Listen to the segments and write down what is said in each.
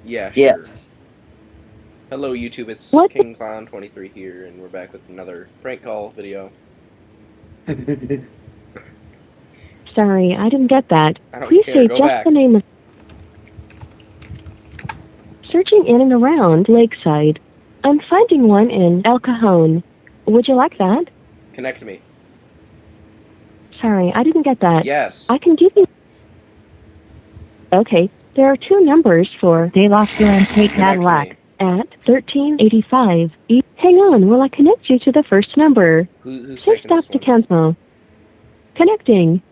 Yeah, sure. Yes. Hello, YouTube. It's What? King Clown 23 here, and we're back with another prank call video. Sorry, I didn't get that. I don't Please care. say Go just back. the name of... Searching in and around Lakeside. I'm finding one in El Cajon. Would you like that? Connect me. Sorry, I didn't get that. Yes. I can give you... Okay, there are two numbers for De La Fuente Connect Cadillac me. at 1385. Hang on while I connect you to the first number. Who's Say taking this stop to one? cancel. Connecting.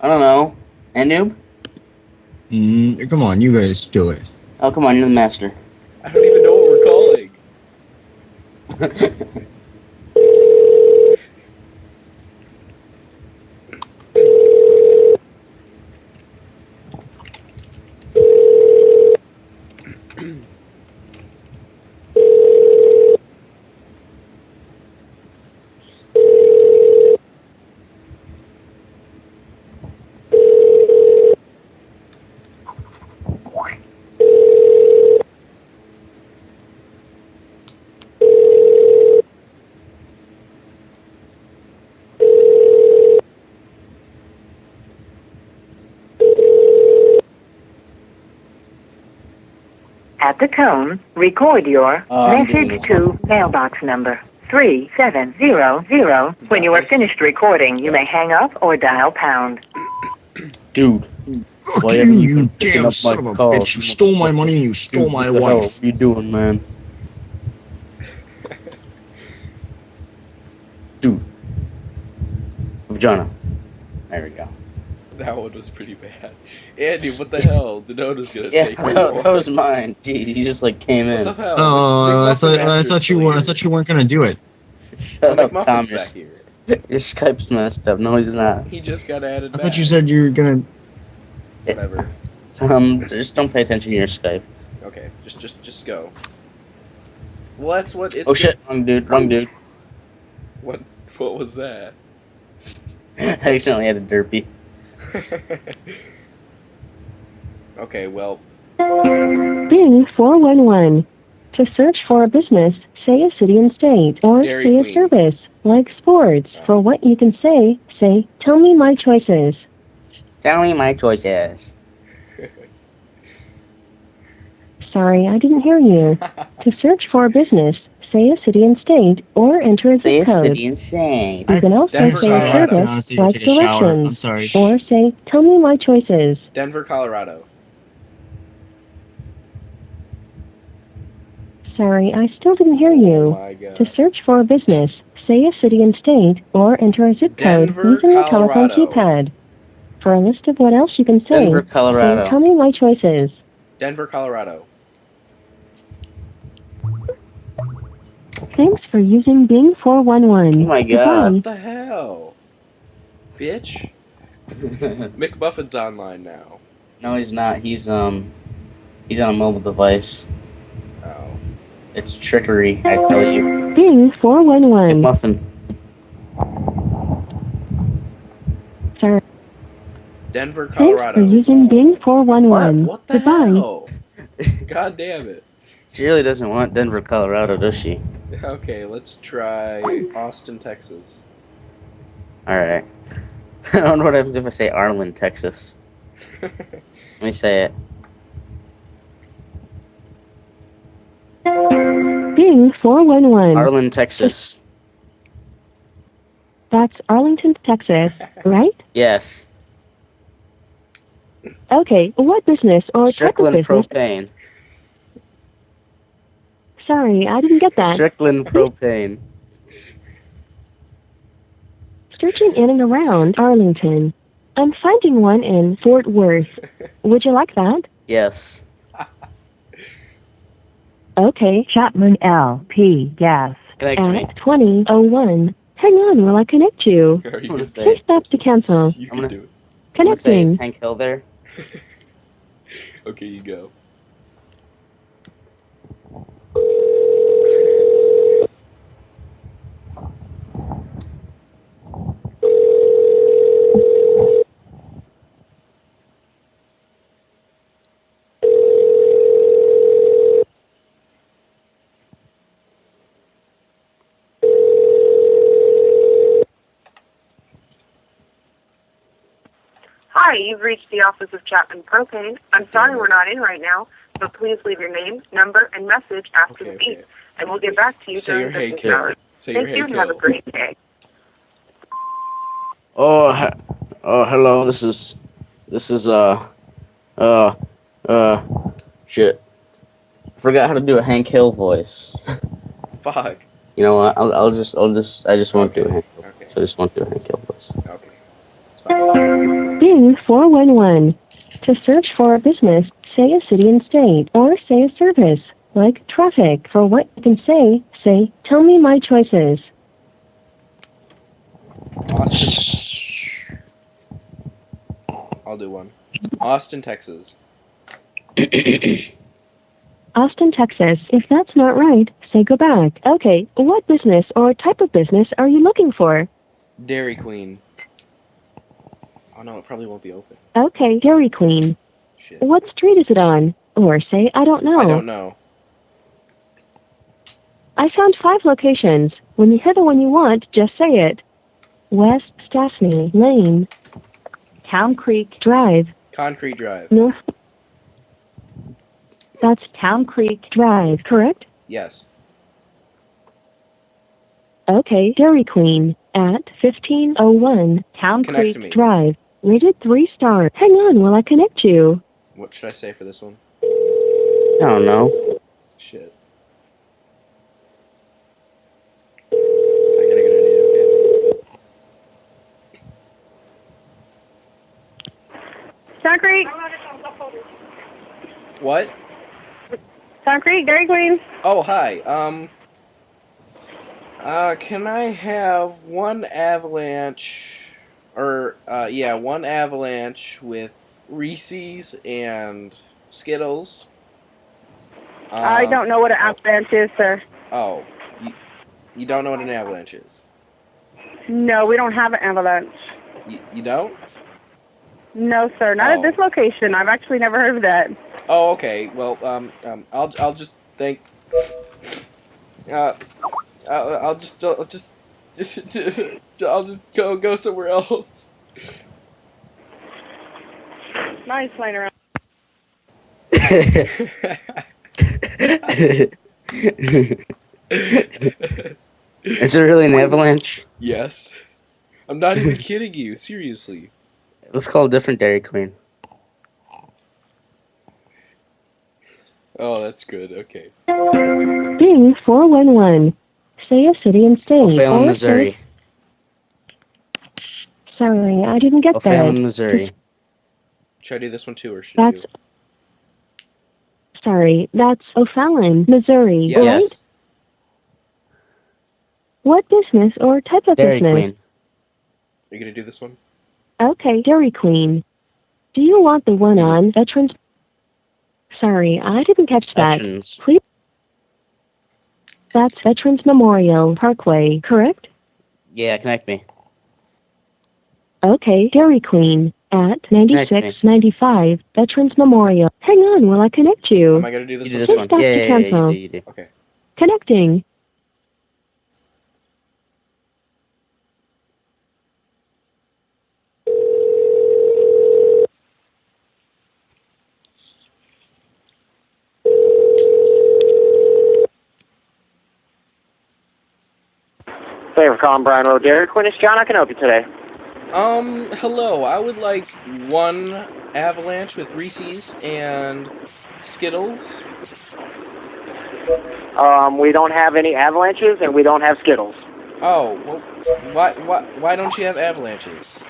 I don't know. Noob? Come on, you guys do it. Oh, come on, you're the master. I don't even know what we're calling. At the tone, record your I'm doing message this to mailbox number 3700. When you are this. finished recording, you may hang up or dial pound. Dude. Fuck Why you, haven't you you been picking damn up son my of a calls? bitch. You stole my money and you stole Dude, my what the hell wife. are you doing, man? Dude. Vagina. There we go. That one was pretty bad. Andy, what the hell? Denota's gonna Yeah, take that was mine. Jeez, you just like came What in. the hell? I McMuffin thought you were. I thought you weren't gonna do it. Shut up, Tom. McMuffin's Your, back here. your Skype's messed up. No, he's not. He just got added I back. thought you said you were gonna. Whatever. Just don't pay attention to your Skype. Okay, just go. Well, that's what it's. Oh shit, wrong dude, wrong dude. What was that? I accidentally had a derpy. Okay, well, Bing 411. To search for a business, say a city and state, or Dairy say a Queen. service, like sports. For what you can say, tell me my choices. Tell me my choices. Sorry, I didn't hear you. To search for a business, say a city and state, or enter a Say zip a code. city insane. You can also Denver, say a Colorado. service, Honestly, like take a shower. I'm directions, sorry. or say, tell me my choices. Denver, Colorado. Sorry, I still didn't hear Oh you. my To god. search for a business, say a city and state, or enter a zip code Denver, using the telephone Colorado. keypad. For a list of what else you can say, Denver, Colorado. tell me my choices. Denver, Colorado. Thanks for using Bing 411. Oh my Goodbye. god. What the hell? Bitch. McMuffin's online now. No, he's not. He's on a mobile device. Oh. It's trickery, I tell you. Bing 411. McMuffin. Sorry. Denver, Thanks for Colorado. using Bing 411. What the Goodbye. hell? God damn it. She really doesn't want Denver, Colorado, does she? Okay, let's try Austin, Texas. Alright. I don't know what happens if I say Arlen, Texas. Let me say it. Bing 411. Arlen, Texas. That's Arlington, Texas, right? Yes. Okay, what business or type of Strickland business? Propane. Sorry, I didn't get that. Strickland Propane. Searching in and around Arlington. I'm finding one in Fort Worth. Would you like that? Yes. Okay, Chapman LP Gas Connect me. at 2001. Hang on while I connect you. Are I'm you gonna gonna say Say it. stop to cancel. You I'm can gonna- do I'm gonna say, is Connecting. Hank Hill there? it. Okay, you go. You've reached the office of Chapman Propane. I'm sorry we're not in right now, but please leave your name, number, and message after the beep, and we'll get back to you Say your during hey business kill. hours. Say your Thank hey you and have a kill. great day. Oh, hello. This is shit. I forgot how to do a Hank Hill voice. Fuck. You know what? I just won't do a Hank Hill. Okay. So I just won't do a Hank Hill voice. Okay. It's fine. Bing 411. To search for a business, say a city and state, or say a service, like traffic. For what you can say, tell me my choices. Austin. I'll do one. Austin, Texas. Austin, Texas. If that's not right, say go back. Okay, what business or type of business are you looking for? Dairy Queen. Oh no, it probably won't be open. Okay, Dairy Queen. Shit. What street is it on? Or say, I don't know. I don't know. I found 5 locations. When you hear the one you want, just say it. West Staffney Lane, Town Creek Drive, Concrete Drive. North. That's Town Creek Drive, correct? Yes. Okay, Dairy Queen at 1501 Town Connect Creek me. Drive. Rated 3 stars. Hang on while I connect you. What should I say for this one? I don't know. Shit. I got a good idea. Okay. Town Creek. What? Town Creek, Dairy Queen. Oh, hi. Can I have one avalanche, one avalanche with Reese's and Skittles? I don't know what an avalanche is, sir. Oh, you don't know what an avalanche is? No, we don't have an avalanche. You don't? No, sir, not at this location. I've actually never heard of that. Oh, okay. Well, I'll just think. I'll just go somewhere else. Nice playing around. Is it really an avalanche? Yes. I'm not even kidding you. Seriously. Let's call a different Dairy Queen. Oh, that's good. Okay. Bing 411. Say a city and state. O'Fallon, or Missouri. Sorry, I didn't get that. O'Fallon, Missouri. Should I do this one too, or should I That's. Sorry, that's O'Fallon, Missouri. Yes. Right? Yes. What business or type of Dairy business? Queen. Are you gonna do this one? Okay, Dairy Queen. Do you want the one on Veterans? Sorry, I didn't catch that. Veterans. Please. That's Veterans Memorial Parkway, correct? Yeah, connect me. Okay, Dairy Queen at 9695 Veterans Memorial. Hang on while I connect you. Am I gonna do this You do one? this one. Back to Yeah, cancel. you do. Okay. Connecting. Thank you for calling Brian Road Dairy Queen. It's John. I can help you today. Hello. I would like one avalanche with Reese's and Skittles. We don't have any avalanches and we don't have Skittles. Oh, well, why don't you have avalanches?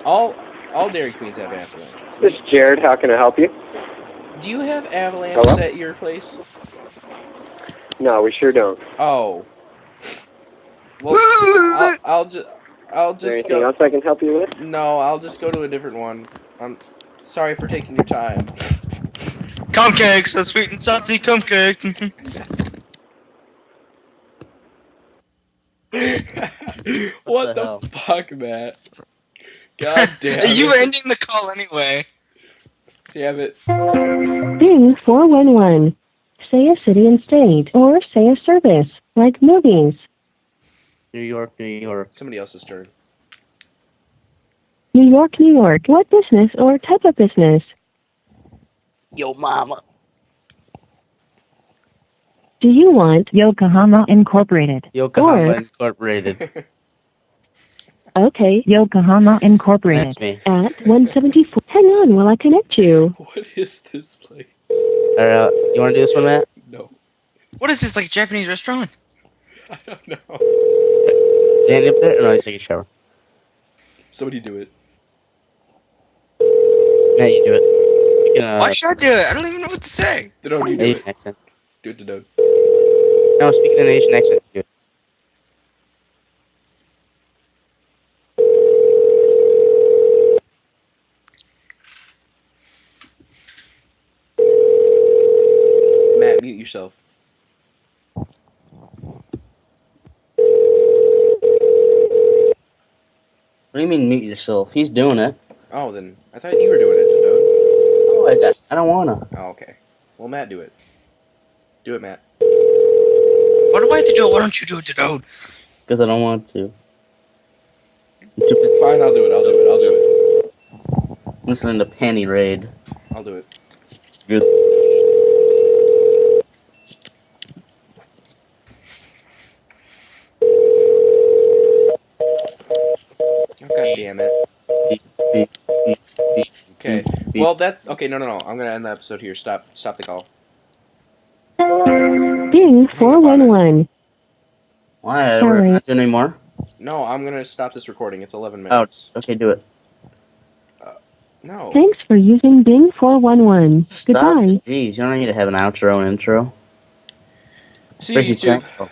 All Dairy Queens have avalanches. This is Jared. How can I help you? Do you have avalanches Hello? at your place? No, we sure don't. Oh. Well, I'll Is there just anything go. else I can help you with? No, I'll just go to a different one. I'm sorry for taking your time. Cupcakes, a sweet and salty cupcake. What the the hell? fuck, Matt? God damn it. You were ending the call anyway. Damn it. Bing 411. Say a city and state, or say a service, like movies. New York, New York. Somebody else's turn. New York, New York. What business or type of business? Yo, mama. Do you want Yokohama Incorporated? Yokohama Or- Incorporated. Okay, Yokohama Incorporated. That's me. At 174. Hang on while I connect you. What is this place? Alright, you want to do this one, Matt? No, What is this, like a Japanese restaurant? I don't know. Is Andy up there? No, he's taking a shower. Somebody do it. Matt, you do it. You can, Why should I do it? I don't even know what to say. Denode, you do Asian it. accent. Do it, Denode. No, speaking in an Asian accent. Do it. Matt, mute yourself. What do you mean mute yourself? He's doing it. Oh, then I thought you were doing it, Denode. Oh, I don't wanna. Oh, okay. Well, Matt, do it. Do it, Matt. Why do I have to do it? Why don't you do it, Denode? Because I don't want to. I'm too busy Fine, I'll do it. I'll do it. I'll do it. listening to Panty Raid. I'll do it. Good. Oh, God damn it. Okay. Well, that's okay. No. I'm gonna end the episode here. Stop the call. Bing 411. Why? We're not doing any more? No, I'm gonna stop this recording. It's 11 Oh, minutes. okay, do it. No. Thanks for using Bing 411. Stop. Goodbye. Jeez, you don't need to have an outro and intro. See you, Freaking YouTube. thankful.